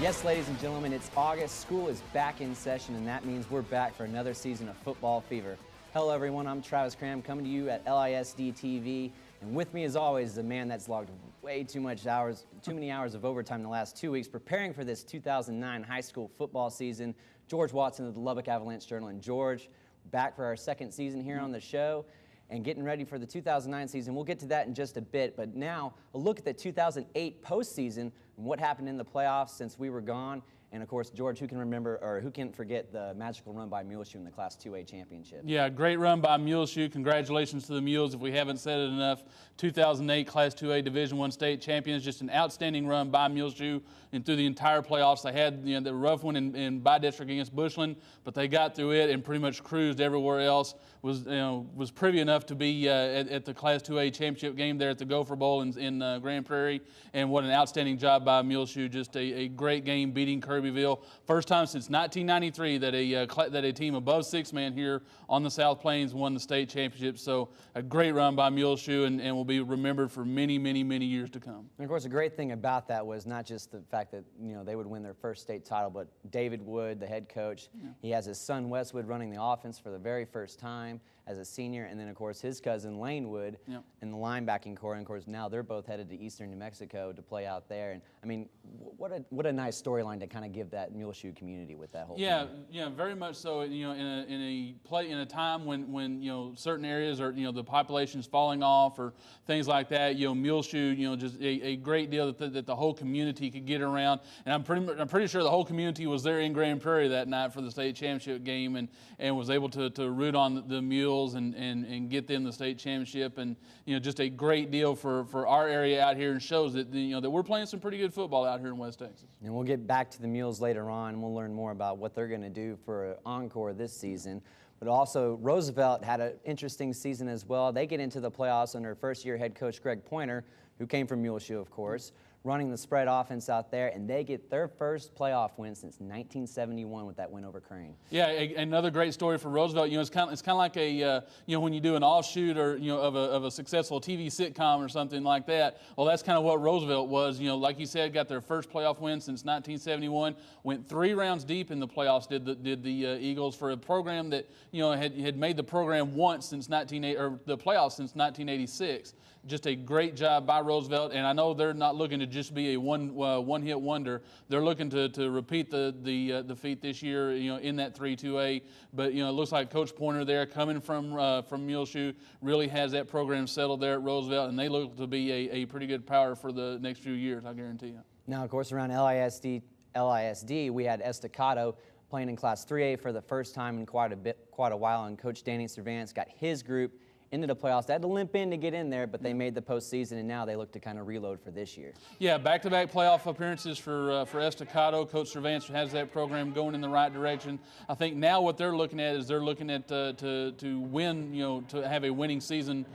Yes, ladies and gentlemen, it's August. School is back in session, and that means we're back for another season of Football Fever. Hello, everyone. I'm Travis Cram, coming to you at LISD TV, and with me, as always, the man that's logged way too many hours of overtime in the last 2 weeks preparing for this 2009 high school football season. George Watson of the Lubbock Avalanche-Journal, and George, back for our second season here on the show and getting ready for the 2009 season. We'll get to that in just a bit, but now a look at the 2008 postseason and what happened in the playoffs since we were gone. And of course, George, who can forget the magical run by Muleshoe in the Class 2A championship? Yeah, great run by Muleshoe. Congratulations to the Mules, if we haven't said it enough. 2008 Class 2A Division I state champions. Just an outstanding run by Muleshoe and through the entire playoffs. They had the rough one in by district against Bushland, but they got through it and pretty much cruised everywhere else. Was privy enough to be at the Class 2A championship game there at the Gopher Bowl in Grand Prairie. And what an outstanding job by Muleshoe. Just a great game beating Kirbyville. First time since 1993 that a team above six-man here on the South Plains won the state championship. So a great run by Muleshoe and will be remembered for many, many, many years to come. And of course, the great thing about that was not just the fact that they would win their first state title, but David Wood, the head coach, he has his son Westwood running the offense for the very first time as a senior, and then of course his cousin Lane Wood in the linebacking core. And of course now they're both headed to Eastern New Mexico to play out there. And I mean, what a nice storyline to kind of give that Muleshoe community with that whole thing. Yeah, very much so. In a time when certain areas are the population's falling off or things like that. Muleshoe just a great deal that the whole community could get around. And I'm pretty sure the whole community was there in Grand Prairie that night for the state championship game and was able to root on the Mules and get them the state championship. And just a great deal for our area out here, and shows that that we're playing some pretty good football out here in West Texas. And we'll get back to the Mules later on, and we'll learn more about what they're going to do for an encore this season. But also, Roosevelt had an interesting season as well. They get into the playoffs under first-year head coach Greg Pointer, who came from Muleshoe, of course, running the spread offense out there, and they get their first playoff win since 1971 with that win over Crane. Yeah, another great story for Roosevelt. It's kind of like a when you do an offshoot or of a successful TV sitcom or something like that. Well, that's kind of what Roosevelt was. Like you said, got their first playoff win since 1971. Went 3 rounds deep in the playoffs. Did the Eagles for a program that had made the program once since the playoffs since 1986. Just a great job by Roosevelt, and I know they're not looking to just be a one-hit wonder. They're looking to repeat the feat this year, in that 3-2A. But it looks like Coach Pointer there, coming from Muleshoe, really has that program settled there at Roosevelt, and they look to be a pretty good power for the next few years, I guarantee you. Now, of course, around LISD, we had Estacado playing in Class 3A for the first time in quite a while, and Coach Danny Cervantes got his group into the playoffs. They had to limp in to get in there, but they made the postseason, and now they look to kind of reload for this year. Yeah, back-to-back playoff appearances for Estacado. Coach Cervantes has that program going in the right direction. I think now what they're looking at is to win, to have a winning season,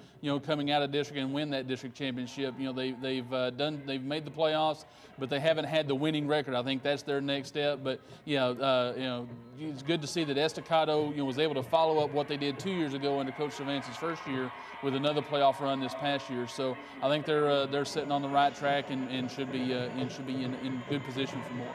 coming out of district and win that district championship. They've made the playoffs, but they haven't had the winning record. I think that's their next step. But it's good to see that Estacado was able to follow up what they did 2 years ago under Coach Cervantes' first year with another playoff run this past year. So I think they're sitting on the right track and should be in good position for more.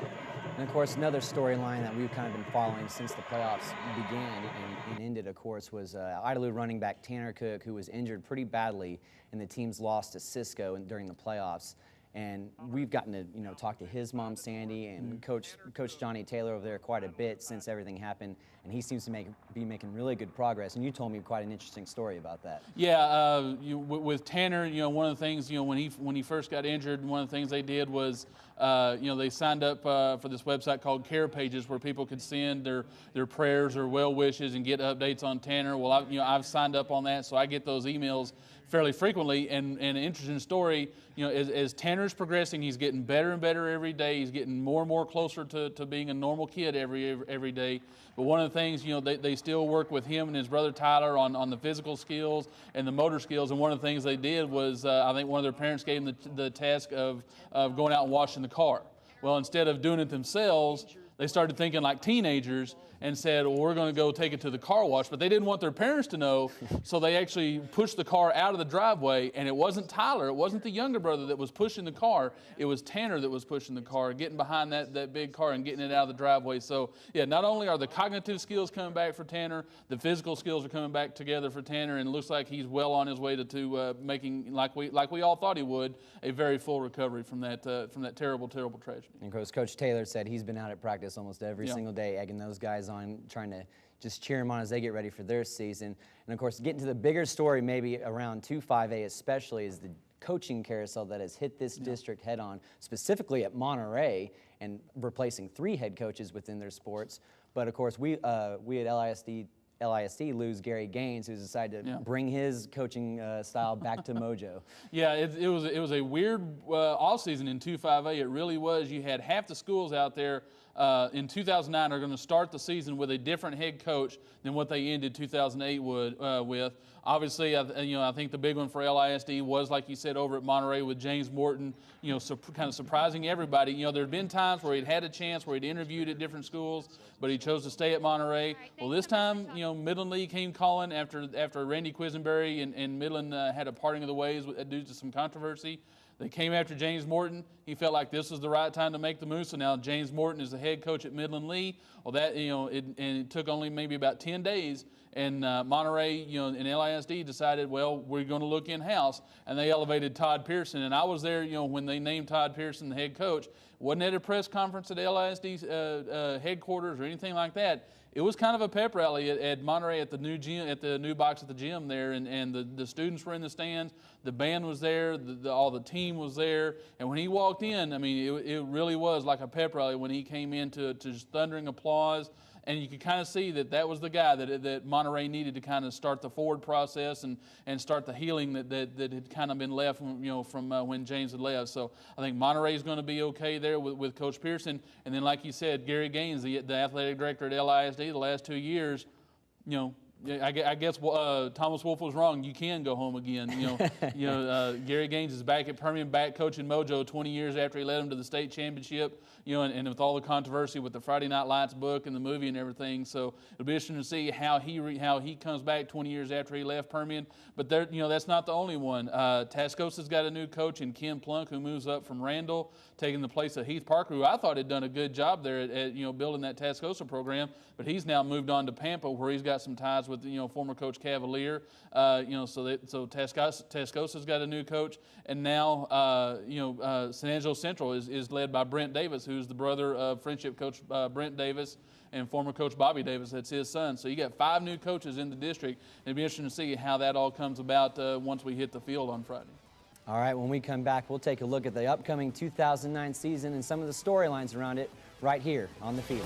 And of course, another storyline that we've kind of been following since the playoffs began and ended, of course, was Idalou running back Tanner Cook, who was injured pretty badly in the team's loss to Cisco during the playoffs. And we've gotten to talk to his mom Sandy and Coach Johnny Taylor over there quite a bit since everything happened, and he seems to be making really good progress. And you told me quite an interesting story about that. Yeah, with Tanner, one of the things when he first got injured, one of the things they did was they signed up for this website called Care Pages, where people could send their prayers or well wishes and get updates on Tanner. Well, I've signed up on that, so I get those emails fairly frequently. And an interesting story, as Tanner's progressing, he's getting better and better every day. He's getting more and more closer to being a normal kid every day. But one of the things, they still work with him and his brother Tyler on the physical skills and the motor skills. And one of the things they did was, I think one of their parents gave them the task of going out and washing the car. Well, instead of doing it themselves, they started thinking like teenagers and said, well, we're going to go take it to the car wash. But they didn't want their parents to know, so they actually pushed the car out of the driveway. And it wasn't Tyler, it wasn't the younger brother that was pushing the car. It was Tanner that was pushing the car, getting behind that big car and getting it out of the driveway. So, yeah, not only are the cognitive skills coming back for Tanner, the physical skills are coming back together for Tanner, and it looks like he's well on his way to making, like we all thought he would, a very full recovery from that terrible, terrible tragedy. And Coach Taylor said he's been out at practice almost every single day, egging those guys on, trying to just cheer them on as they get ready for their season. And of course, getting to the bigger story, maybe around 2-5A especially, is the coaching carousel that has hit this district head on, specifically at Monterey, and replacing 3 head coaches within their sports. But of course, we at LISD lose Gary Gaines, who's decided to bring his coaching style back to Mojo. Yeah, it was a weird offseason in 2-5A. It really was. You had half the schools out there in 2009 are going to start the season with a different head coach than what they ended 2008 with. Obviously, I think the big one for LISD was, like you said, over at Monterey with James Morton, kind of surprising everybody. There had been times where he'd had a chance, where he'd interviewed at different schools, but he chose to stay at Monterey. Well, this time, Midland Lee came calling after Randy Quisenberry and Midland had a parting of the ways due to some controversy. They came after James Morton. He felt like this was the right time to make the move. So now James Morton is the head coach at Midland Lee. Well, it took only maybe about 10 days. And Monterey, and LISD decided, well, we're going to look in-house. And they elevated Todd Pearson. And I was there, when they named Todd Pearson the head coach. Wasn't at a press conference at LISD's headquarters or anything like that. It was kind of a pep rally at Monterey at the new gym, at the new box at the gym there, and the students were in the stands, the band was there, all the team was there, and when he walked in, I mean, it really was like a pep rally when he came in to just thundering applause. And you could kind of see that was the guy that Monterey needed to kind of start the forward process and start the healing that had kind of been left from when James had left. So I think Monterey is going to be okay there with Coach Pearson. And then, like you said, Gary Gaines, the athletic director at LISD, the last 2 years, I guess Thomas Wolf was wrong. You can go home again. Gary Gaines is back at Permian, back coaching Mojo 20 years after he led them to the state championship. And with all the controversy with the Friday Night Lights book and the movie and everything, so it'll be interesting to see how he comes back 20 years after he left Permian. But that's not the only one. Tascosa's got a new coach in Ken Plunk, who moves up from Randall, taking the place of Heath Parker, who I thought had done a good job there at building that Tascosa program. But he's now moved on to Pampa, where he's got some ties with former coach Cavalier. So Tascosa's got a new coach, and now San Angelo Central is led by Brent Davis, who's the brother of friendship coach Brent Davis and former coach Bobby Davis. That's his son. So you got 5 new coaches in the district. It'll be interesting to see how that all comes about once we hit the field on Friday. All right, when we come back, we'll take a look at the upcoming 2009 season and some of the storylines around it right here on The Fever.